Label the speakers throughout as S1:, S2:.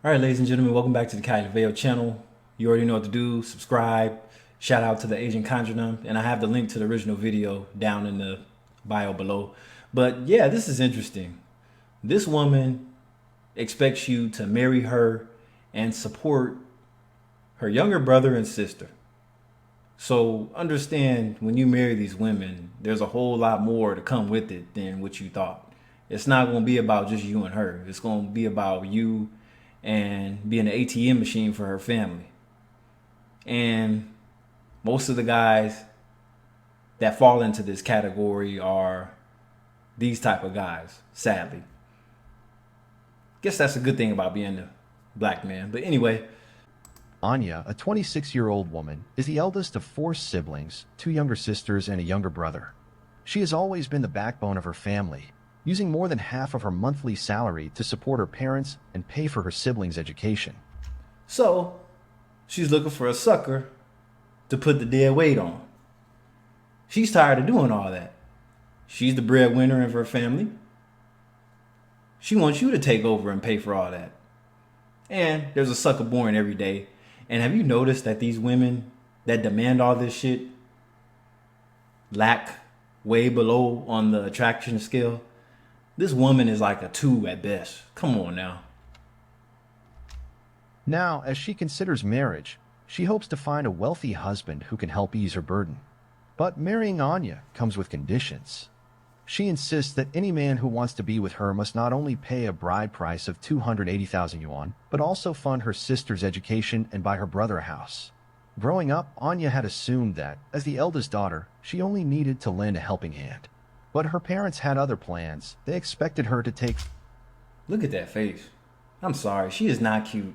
S1: All right, ladies and gentlemen, welcome back to the Cali Veo channel. You already know what to do. Subscribe. Shout out to the Asian Conjurum, and I have the link to the original video down in the bio below. But yeah, this is interesting. This woman expects you to marry her and support her younger brother and sister. So understand, when you marry these women, there's a whole lot more to come with it than what you thought. It's not going to be about just you and her. It's going to be about you and being an ATM machine for her family. And most of the guys that fall into this category are these type of guys, sadly. Guess that's a good thing about being a black man. But anyway,
S2: Anya, a 26-year-old woman, is the eldest of four siblings, two younger sisters and a younger brother. She has always been the backbone of her family, using more than half of her monthly salary to support her parents and pay for her siblings' education.
S1: so she's looking for a sucker to put the dead weight on. She's tired of doing all that. She's the breadwinner of her family. She wants you to take over and pay for all that. And there's a sucker born every day. And have you noticed that these women that demand all this shit lack way below on the attraction scale? This woman is like a 2 at best. Come on now.
S2: Now, as she considers marriage, she hopes to find a wealthy husband who can help ease her burden. But marrying Anya comes with conditions. She insists that any man who wants to be with her must not only pay a bride price of 280,000 yuan, but also fund her sister's education and buy her brother a house. Growing up, Anya had assumed that, as the eldest daughter, she only needed to lend a helping hand. But her parents had other plans. They expected her to take...
S1: Look at that face. I'm sorry. She is not cute.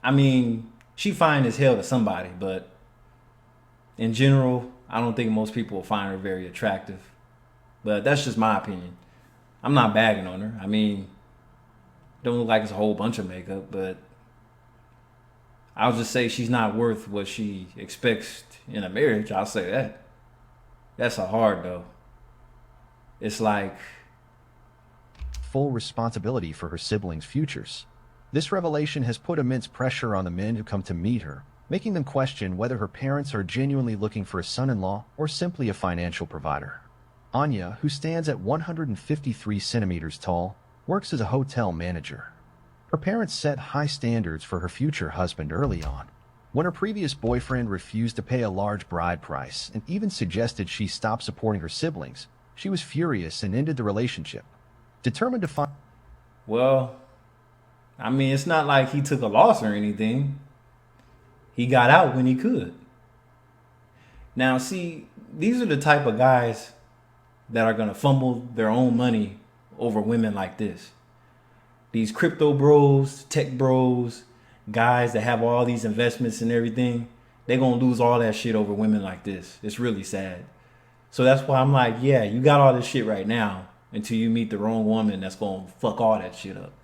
S1: I mean, she fine as hell to somebody, but in general, I don't think most people will find her very attractive. But that's just my opinion. I'm not bagging on her. I mean, don't look like it's a whole bunch of makeup, but I'll just say she's not worth what she expects in a marriage. I'll say that. That's a hard though. It's like,
S2: full responsibility for her siblings' futures. This revelation has put immense pressure on the men who come to meet her, making them question whether her parents are genuinely looking for a son-in-law or simply a financial provider. Anya, who stands at 153 centimeters tall, works as a hotel manager. Her parents set high standards for her future husband early on. When her previous boyfriend refused to pay a large bride price and even suggested she stop supporting her siblings, she was furious and ended the relationship. Determined to find...
S1: well, I mean, it's not like he took a loss or anything. He got out when he could. Now, see, these are the type of guys that are going to fumble their own money over women like this. These crypto bros, tech bros, guys that have all these investments and everything, they're going to lose all that shit over women like this. It's really sad. So that's why I'm like, yeah, you got all this shit right now until you meet the wrong woman that's going to fuck all that shit up.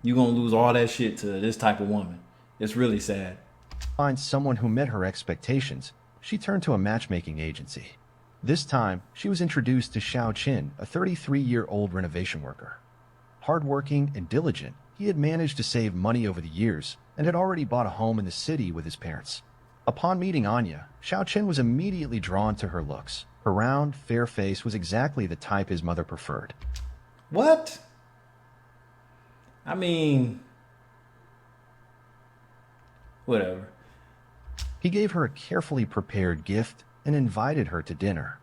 S1: You're going to lose all that shit to this type of woman. It's really sad.
S2: someone who met her expectations, she turned to a matchmaking agency. This time, she was introduced to Xiao Qin, a 33-year-old renovation worker. Hardworking and diligent, he had managed to save money over the years and had already bought a home in the city with his parents. Upon meeting Anya, Xiao Qin was immediately drawn to her looks. Her round, fair face was exactly the type his mother preferred.
S1: What? I mean, whatever.
S2: He gave her a carefully prepared gift and invited her to dinner.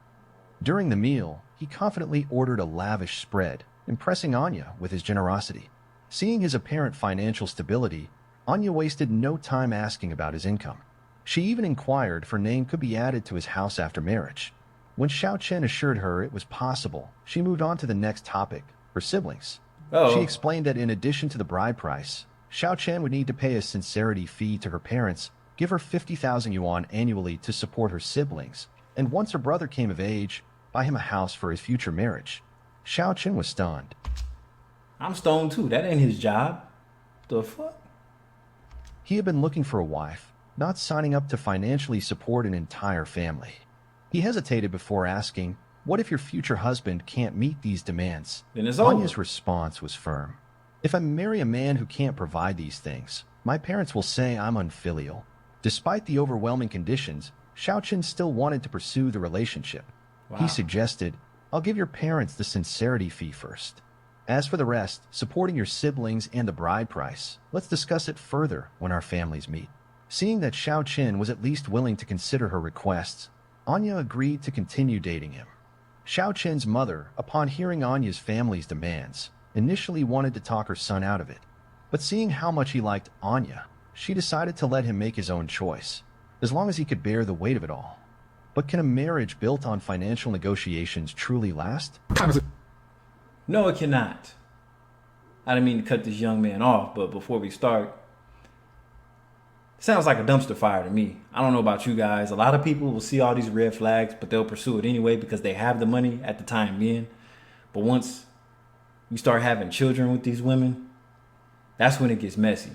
S2: During the meal, he confidently ordered a lavish spread, impressing Anya with his generosity. Seeing his apparent financial stability, Anya wasted no time asking about his income. She even inquired if her name could be added to his house after marriage. When Xiao Chen assured her it was possible, she moved on to the next topic, her siblings. She explained that in addition to the bride price, Xiao Chen would need to pay a sincerity fee to her parents, give her 50,000 yuan annually to support her siblings, and once her brother came of age, buy him a house for his future marriage. Xiao Chen was stunned.
S1: I'm stoned too. That ain't his job. The fuck?
S2: He had been looking for a wife, not signing up to financially support an entire family. He hesitated before asking, "What if your future husband can't meet these demands?"
S1: Then it's over.
S2: Anya's response was firm. If I marry a man who can't provide these things, my parents will say I'm unfilial. Despite the overwhelming conditions, Xiaoqin still wanted to pursue the relationship.
S1: Wow.
S2: He suggested, I'll give your parents the sincerity fee first. As for the rest, supporting your siblings and the bride price, let's discuss it further when our families meet. Seeing that Xiaoqin was at least willing to consider her requests, Anya agreed to continue dating him. Xiaoqin's mother, upon hearing Anya's family's demands, initially wanted to talk her son out of it. But seeing how much he liked Anya, she decided to let him make his own choice, as long as he could bear the weight of it all. But can a marriage built on financial negotiations truly last?
S1: No, it cannot. I didn't mean to cut this young man off, but before we start, it sounds like a dumpster fire to me. I don't know about you guys. A lot of people will see all these red flags, but they'll pursue it anyway because they have the money at the time being. But once you start having children with these women, that's when it gets messy.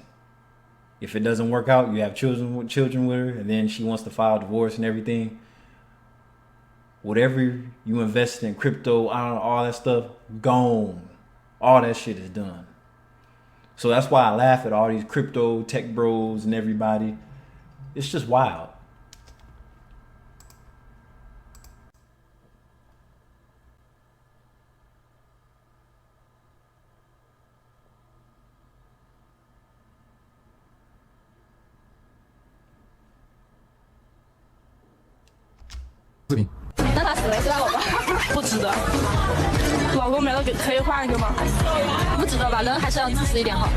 S1: If it doesn't work out, you have children with her, and then she wants to file divorce and everything. Whatever you invest in crypto, all that stuff, gone. All that shit is done. So that's why I laugh at all these crypto tech bros and everybody. It's just wild.
S3: 那他死了知道我吧？不值得，老公没了可以换一个吗？不值得吧？人还是要自私一点好。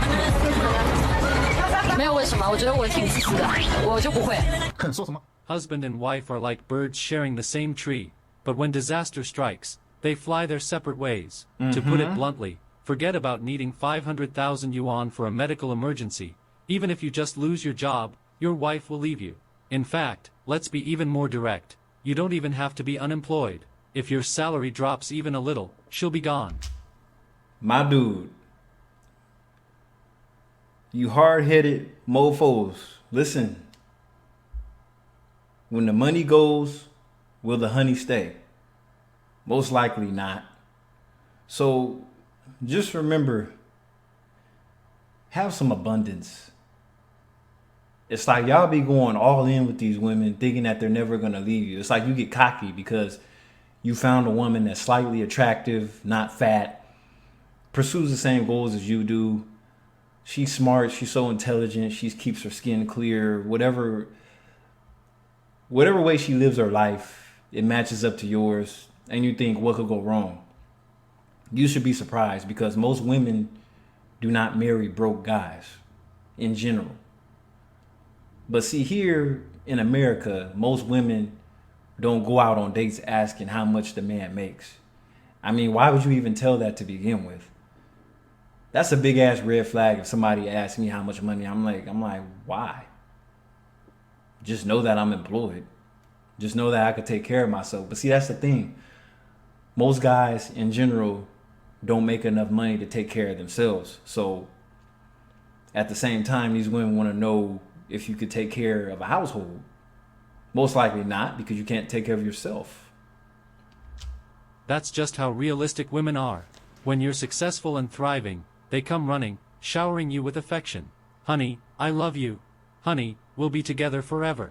S3: 没有为什么，我觉得我挺自私的，我就不会。
S4: 说什么？
S5: Husband and wife are like birds sharing the same tree, but when disaster strikes, they fly their separate ways. To put it bluntly, forget about needing 500,000 yuan for a medical emergency. Even if you just lose your job, your wife will leave you. In fact, let's be even more direct. You don't even have to be unemployed. If your salary drops even a little, she'll be gone.
S1: My dude, you hard-headed mofos, listen. When the money goes, will the honey stay? Most likely not. So just remember, have some abundance. It's like y'all be going all in with these women thinking that they're never going to leave you. It's like you get cocky because you found a woman that's slightly attractive, not fat, pursues the same goals as you do. She's smart. She's so intelligent. She keeps her skin clear. Whatever way she lives her life, it matches up to yours. And you think, what could go wrong? You should be surprised because most women do not marry broke guys in general. But see, here in America, most women don't go out on dates asking how much the man makes. I mean, why would you even tell that to begin with? That's a big ass red flag if somebody asks me how much money I'm like, why? Just know that I'm employed. Just know that I could take care of myself. But see, that's the thing. Most guys in general don't make enough money to take care of themselves. So at the same time, these women want to know if you could take care of a household. Most likely not, because you can't take care of yourself.
S5: That's just how realistic women are. When you're successful and thriving, they come running, showering you with affection. Honey, I love you. Honey, we'll be together forever.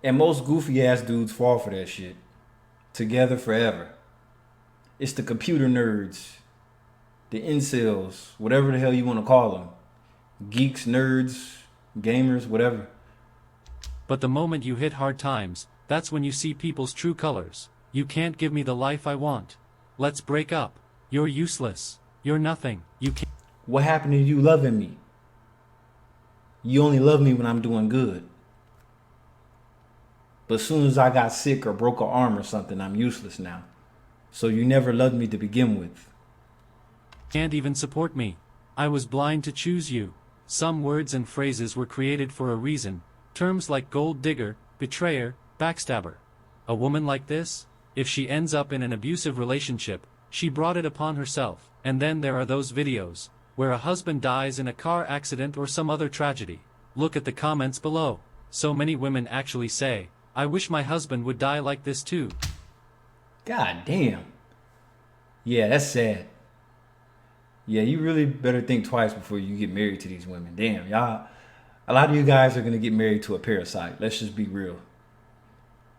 S1: And most goofy ass dudes fall for that shit. Together forever. It's the computer nerds, the incels, whatever the hell you want to call them. Geeks, nerds, gamers, whatever.
S5: But the moment you hit hard times, that's when you see people's true colors. You can't give me the life I want. Let's break up. You're useless. You're nothing. You can't.
S1: What happened to you loving me? You only love me when I'm doing good. But as soon as I got sick or broke an arm or something, I'm useless now. So you never loved me to begin with.
S5: Can't even support me. I was blind to choose you. Some words and phrases were created for a reason. Terms like gold digger, betrayer, backstabber. A woman like this, if she ends up in an abusive relationship, she brought it upon herself. And then there are those videos, where a husband dies in a car accident or some other tragedy. Look at the comments below. So many women actually say, I wish my husband would die like this too.
S1: God damn. Yeah, that's sad. Yeah, you really better think twice before you get married to these women. Damn, y'all. A lot of you guys are gonna get married to a parasite. Let's just be real.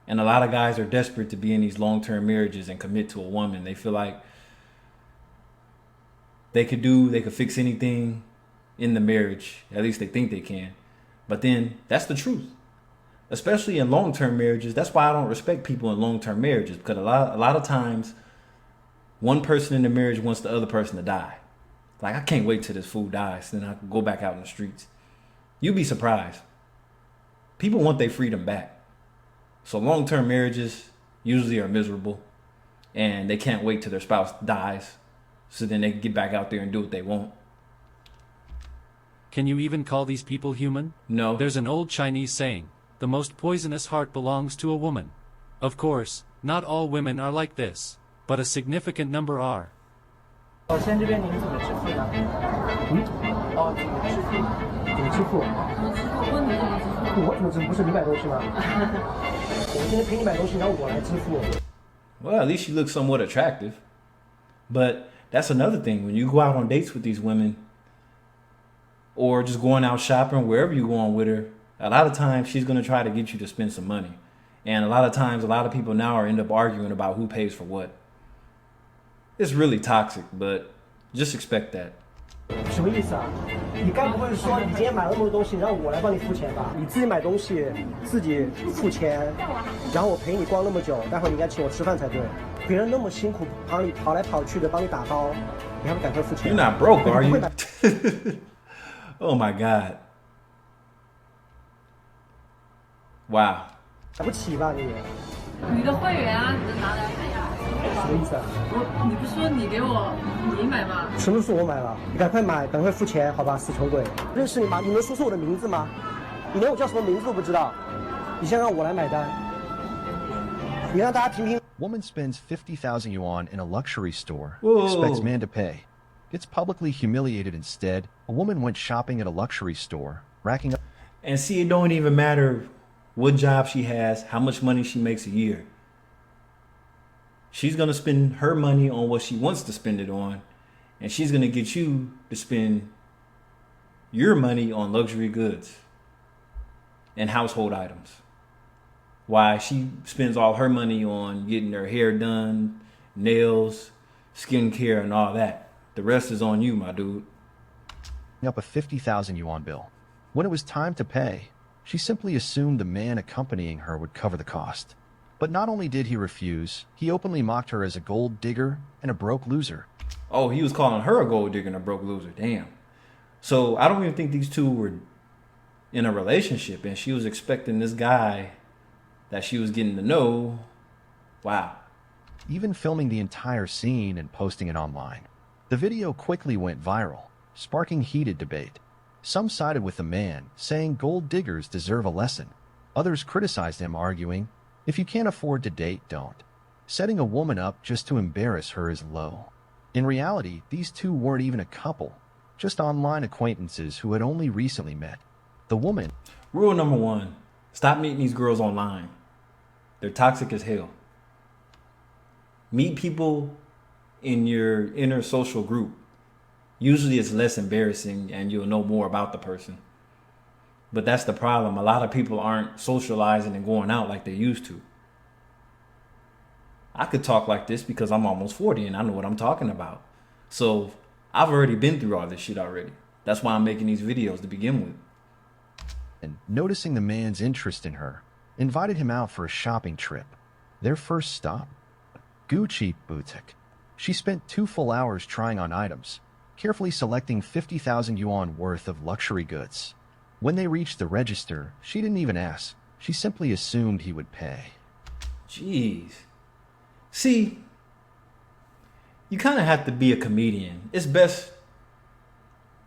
S1: And a lot of guys are desperate to be in these long-term marriages and commit to a woman. They feel like they could fix anything in the marriage. At least they think they can. But then that's the truth. Especially in long-term marriages. That's why I don't respect people in long-term marriages, because a lot of times one person in the marriage wants the other person to die. Like, I can't wait till this fool dies, then I can go back out in the streets. You'd be surprised. People want their freedom back. So long-term marriages usually are miserable, and they can't wait till their spouse dies, so then they can get back out there and do what they want.
S5: Can you even call these people human?
S1: No.
S5: There's an old Chinese saying, the most poisonous heart belongs to a woman. Of course, not all women are like this, but a significant number are.
S4: 老先这边您怎么支付呢？哦，怎么支付？怎么支付？我怎么支付？不是你买东西吗？我今天陪你买东西，然后我来支付。
S1: Well, at least you look somewhat attractive. But that's another thing. When you go out on dates with these women, or just going out shopping, wherever you're going with her, a lot of times she's going to try to get you to spend some money. And a lot of times, a lot of people now end up arguing about who pays for what. It's really toxic, but just expect that.
S4: 什么意思啊？你该不会是说你今天买了那么多东西，让我来帮你付钱吧？你自己买东西，自己付钱，然后我陪你逛那么久，待会儿你应该请我吃饭才对。别人那么辛苦跑来跑去的帮你打包，你还不赶快付钱
S1: You're not broke, are you? Oh my God. Wow.
S4: 买不起吧你？
S3: 你的会员啊，你拿来看一下。
S4: 什么意思啊？
S3: 你不是说你给我你买吗？
S4: 什么是我买了？你赶快买，赶快付钱，好吧，死穷鬼！认识你吗？你能说出我的名字吗？你连我叫什么名字都不知道，你先让我来买单，你让大家评评。
S2: Woman spends 50,000 yuan in a luxury store,
S1: Whoa.
S2: expects man to pay. Gets publicly humiliated instead. A woman went shopping at a luxury store, racking up.
S1: And see, it don't even matter what job she has, how much money she makes a year. She's going to spend her money on what she wants to spend it on. And she's going to get you to spend your money on luxury goods and household items. Why she spends all her money on getting her hair done, nails, skincare, and all that. The rest is on you, my dude.
S2: Up a 50,000 yuan bill. When it was time to pay, she simply assumed the man accompanying her would cover the cost. But not only did he refuse, he openly mocked her as a gold digger and a broke loser.
S1: Oh, he was calling her a gold digger and a broke loser. Damn. So I don't even think these two were in a relationship, and she was expecting this guy that she was getting to know. Wow.
S2: Even filming the entire scene and posting it online. The video quickly went viral, sparking heated debate. Some sided with the man, saying gold diggers deserve a lesson. Others criticized him, arguing, if you can't afford to date, don't. Setting a woman up just to embarrass her is low. In reality, these two weren't even a couple, just online acquaintances who had only recently met. The woman...
S1: Rule number 1, stop meeting these girls online. They're toxic as hell. Meet people in your inner social group. Usually it's less embarrassing and you'll know more about the person. But that's the problem. A lot of people aren't socializing and going out like they used to. I could talk like this because I'm almost 40 and I know what I'm talking about. So I've already been through all this shit already. That's why I'm making these videos to begin with.
S2: And noticing the man's interest in her, invited him out for a shopping trip. Their first stop? Gucci boutique. She spent 2 full hours trying on items, carefully selecting 50,000 yuan worth of luxury goods. When they reached the register, she didn't even ask. She simply assumed he would pay.
S1: Jeez. See, you kind of have to be a comedian. It's best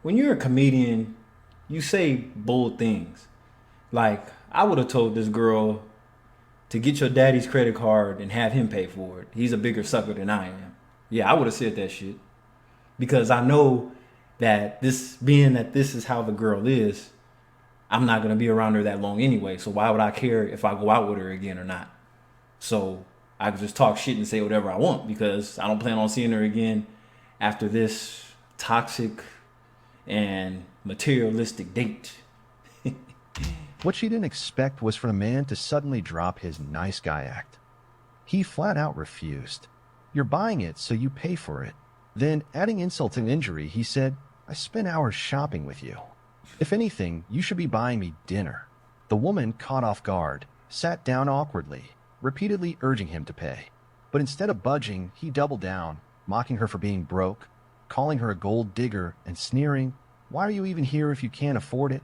S1: when you're a comedian, you say bold things. Like, I would have told this girl to get your daddy's credit card and have him pay for it. He's a bigger sucker than I am. Yeah, I would have said that shit. Because I know that this is how the girl is, I'm not going to be around her that long anyway. So why would I care if I go out with her again or not? So I could just talk shit and say whatever I want because I don't plan on seeing her again after this toxic and materialistic date.
S2: What she didn't expect was for the man to suddenly drop his nice guy act. He flat out refused. You're buying it, so you pay for it. Then, adding insult to injury, he said, I spent hours shopping with you. If anything, you should be buying me dinner. The woman, caught off guard, sat down awkwardly, repeatedly urging him to pay. But instead of budging, he doubled down, mocking her for being broke, calling her a gold digger, and sneering, why are you even here if you can't afford it?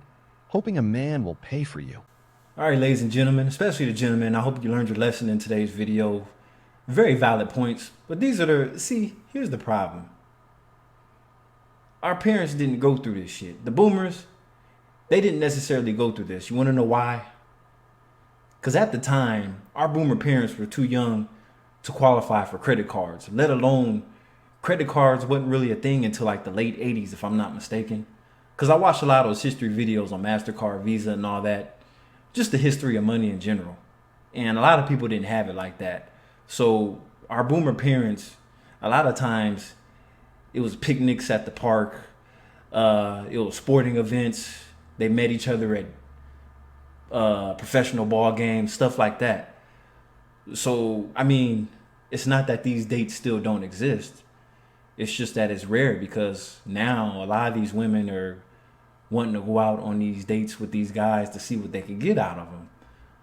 S2: Hoping a man will pay for you.
S1: All right, ladies and gentlemen, especially the gentlemen, I hope you learned your lesson in today's video. Very valid points, but these are here's the problem. Our parents didn't go through this shit. The boomers, they didn't necessarily go through this. You want to know why? Because at the time, our boomer parents were too young to qualify for credit cards, let alone credit cards wasn't really a thing until like the late 80s, if I'm not mistaken. Because I watched a lot of those history videos on MasterCard, Visa, and all that. Just the history of money in general. And a lot of people didn't have it like that. So our boomer parents, a lot of times, it was picnics at the park. It was sporting events. They met each other at professional ball games, stuff like that. So, I mean, it's not that these dates still don't exist. It's just that it's rare because now a lot of these women are wanting to go out on these dates with these guys to see what they can get out of them.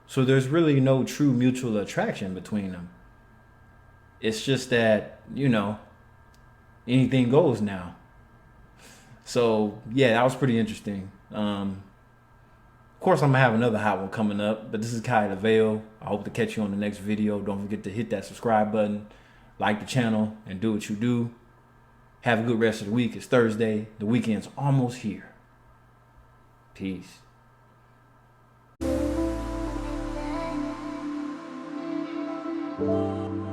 S1: So there's really no true mutual attraction between them. It's just that, you know, anything goes now. So, yeah, that was pretty interesting. Of course, I'm going to have another hot one coming up, but this is Kai LaVeo. I hope to catch you on the next video. Don't forget to hit that subscribe button, like the channel, and do what you do. Have a good rest of the week. It's Thursday. The weekend's almost here. Peace.
S6: Thank you.